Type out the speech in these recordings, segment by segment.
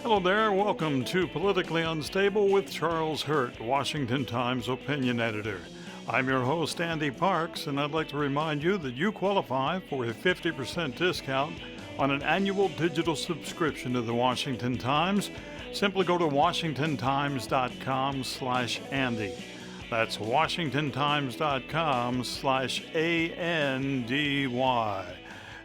Hello there, welcome to Politically Unstable with Charles Hurt, Washington Times opinion editor. I'm your host, Andy Parks, and I'd like to remind you that you qualify for a 50% discount on an annual digital subscription to the Washington Times. Simply go to washingtontimes.com/Andy. That's washingtontimes.com/ANDY.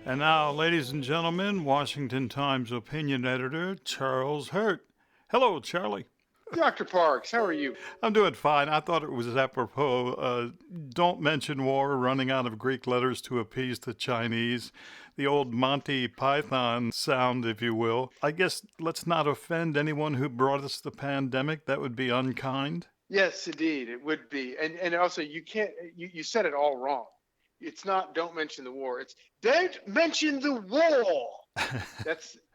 And now, ladies and gentlemen, Washington Times opinion editor Charles Hurt. Hello, Charlie. Dr. Parks, how are you? I'm doing fine. I thought it was apropos. Don't mention war, running out of Greek letters to appease the Chinese. The old Monty Python sound, if you will. I guess let's not offend anyone who brought us the pandemic. That would be unkind. Yes, indeed, it would be. And also, you said it all wrong. It's not don't mention the war. It's don't mention the war.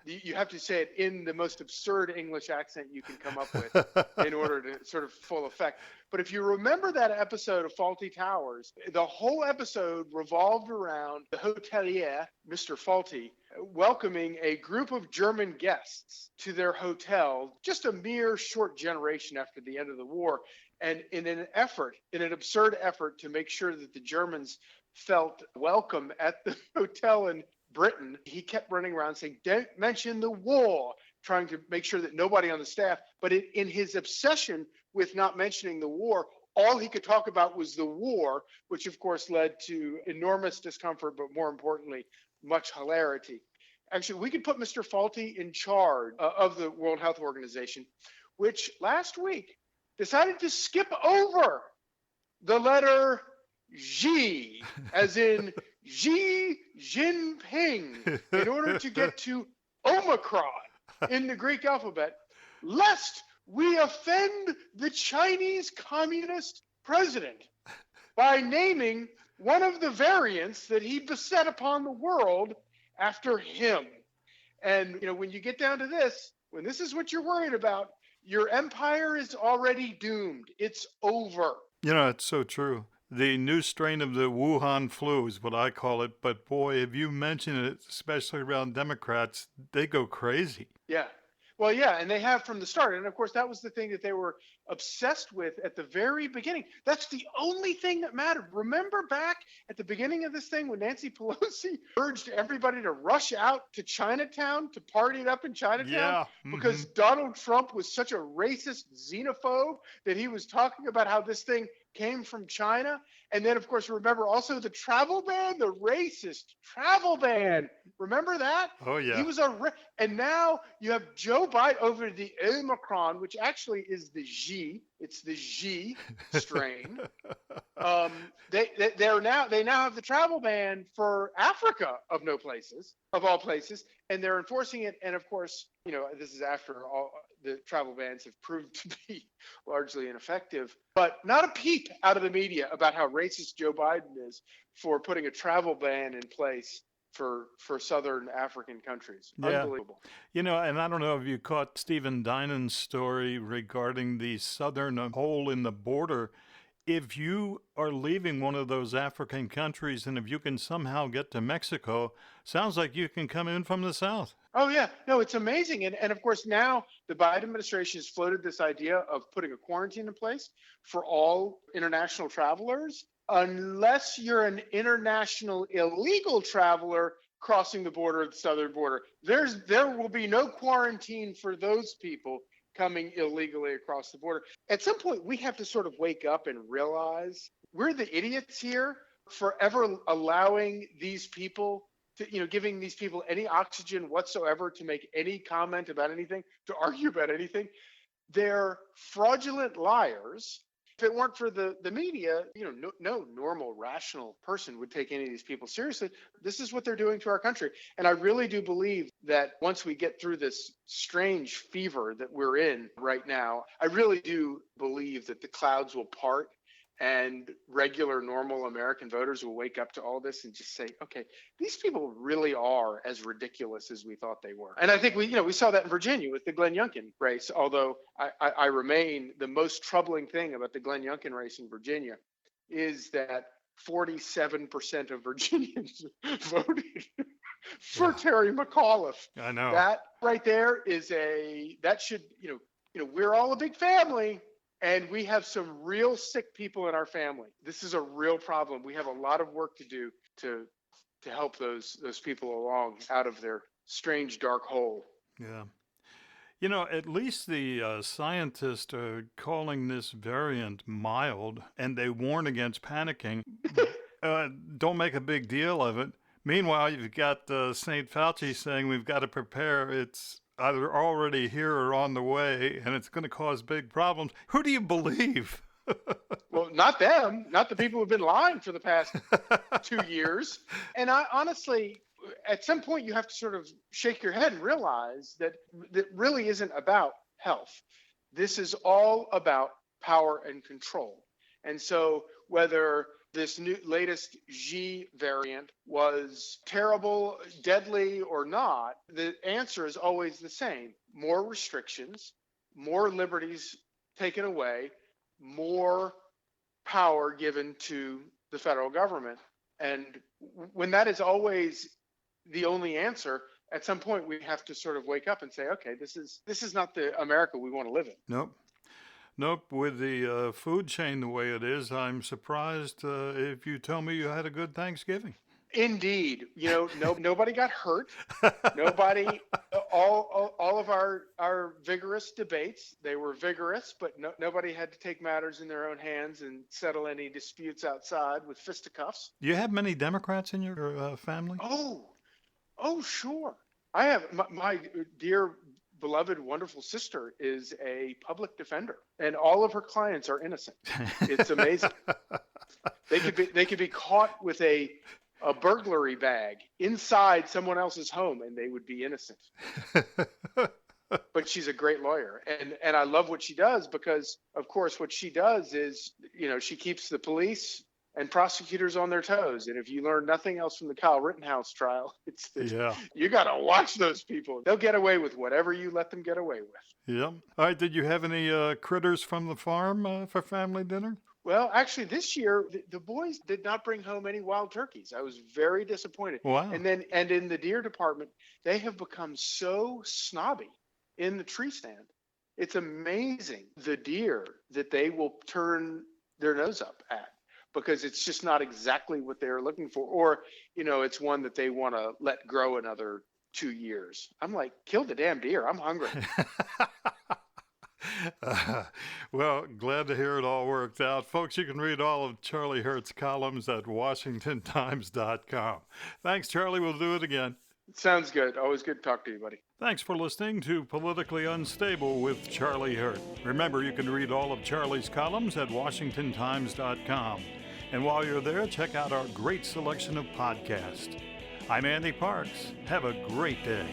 You have to say it in the most absurd English accent you can come up with in order to sort of full effect. But if you remember that episode of Fawlty Towers, the whole episode revolved around the hotelier, Mr. Fawlty, welcoming a group of German guests to their hotel just a mere short generation after the end of the war. And in an absurd effort to make sure that the Germans felt welcome at the hotel in Britain, he kept running around saying, don't mention the war, trying to make sure that nobody on the staff, but in his obsession with not mentioning the war, all he could talk about was the war, which of course led to enormous discomfort, but more importantly, much hilarity. Actually, we could put Mr. Fawlty in charge of the World Health Organization, which last week decided to skip over the letter Xi, as in Xi Jinping, in order to get to Omicron in the Greek alphabet, lest we offend the Chinese Communist president by naming one of the variants that he beset upon the world after him. And, when you get down to this, when this is what you're worried about, your empire is already doomed. It's over. It's so true. The new strain of the Wuhan flu is what I call it. But boy, if you mention it, especially around Democrats, they go crazy. Yeah. Well, yeah, and they have from the start. And of course, that was the thing that they were obsessed with at the very beginning. That's the only thing that mattered. Remember back at the beginning of this thing when Nancy Pelosi urged everybody to rush out to Chinatown to party it up in Chinatown? Yeah. Because Donald Trump was such a racist xenophobe that he was talking about how this thing came from China. And then, of course, remember also the travel ban, the racist travel ban. Remember that? Oh, yeah. He was and now you have Joe Biden over the Omicron, which actually is the Xi. It's the Xi strain. They now have the travel ban for Africa of all places, and they're enforcing it. And of course, this is after all the travel bans have proved to be largely ineffective, but not a peep out of the media about how racist Joe Biden is for putting a travel ban in place for Southern African countries. Yeah. Unbelievable. And I don't know if you caught Stephen Dinan's story regarding the southern hole in the border. If you are leaving one of those African countries and if you can somehow get to Mexico, sounds like you can come in from the south. Oh, yeah. No, it's amazing. And of course, now the Biden administration has floated this idea of putting a quarantine in place for all international travelers, unless you're an international illegal traveler crossing the border, the southern border. There will be no quarantine for those people coming illegally across the border. At some point, we have to sort of wake up and realize we're the idiots here for ever allowing these people to, giving these people any oxygen whatsoever to make any comment about anything, to argue about anything. They're fraudulent liars. If it weren't for the media, no normal, rational person would take any of these people seriously. This is what they're doing to our country. And I really do believe that once we get through this strange fever that we're in right now, I really do believe that the clouds will part and regular, normal American voters will wake up to all this and just say, okay, these people really are as ridiculous as we thought they were. And I think we saw that in Virginia with the Glenn Youngkin race, although I remain the most troubling thing about the Glenn Youngkin race in Virginia is that 47% of Virginians voted for Terry McAuliffe. I know. That right there is that should, we're all a big family, and we have some real sick people in our family. This is a real problem. We have a lot of work to do to help those people along out of their strange dark hole. Yeah. At least the scientists are calling this variant mild, and they warn against panicking. Don't make a big deal of it. Meanwhile, you've got St. Fauci saying we've got to prepare. It's either already here or on the way, and it's going to cause big problems. Who do you believe? Well, not them, not the people who've been lying for the past 2 years. And I honestly, at some point, you have to sort of shake your head and realize that really isn't about health. This is all about power and control. And so whether this latest Xi variant was terrible, deadly, or not, the answer is always the same. More restrictions, more liberties taken away, more power given to the federal government. And when that is always the only answer, at some point we have to sort of wake up and say, okay, this is not the America we want to live in. Nope. With the food chain the way it is, I'm surprised if you tell me you had a good Thanksgiving. Indeed. Nobody got hurt. Nobody, all of our vigorous debates, they were vigorous, but nobody had to take matters in their own hands and settle any disputes outside with fisticuffs. Do you have many Democrats in your family? Oh, sure. I have my dear, beloved, wonderful sister is a public defender, and all of her clients are innocent. It's amazing. They could be caught with a burglary bag inside someone else's home, and they would be innocent. But she's a great lawyer, and I love what she does because, of course, what she does is, she keeps the police and prosecutors on their toes. And if you learn nothing else from the Kyle Rittenhouse trial, it's you got to watch those people. They'll get away with whatever you let them get away with. Yeah. All right. Did you have any critters from the farm for family dinner? Well, actually, this year, the boys did not bring home any wild turkeys. I was very disappointed. Wow. And in the deer department, they have become so snobby in the tree stand. It's amazing the deer that they will turn their nose up at, because it's just not exactly what they're looking for. Or, it's one that they want to let grow another 2 years. I'm like, kill the damn deer. I'm hungry. Well, glad to hear it all worked out. Folks, you can read all of Charlie Hurt's columns at WashingtonTimes.com. Thanks, Charlie. We'll do it again. Sounds good. Always good to talk to you, buddy. Thanks for listening to Politically Unstable with Charlie Hurt. Remember, you can read all of Charlie's columns at WashingtonTimes.com. And while you're there, check out our great selection of podcasts. I'm Andy Parks. Have a great day.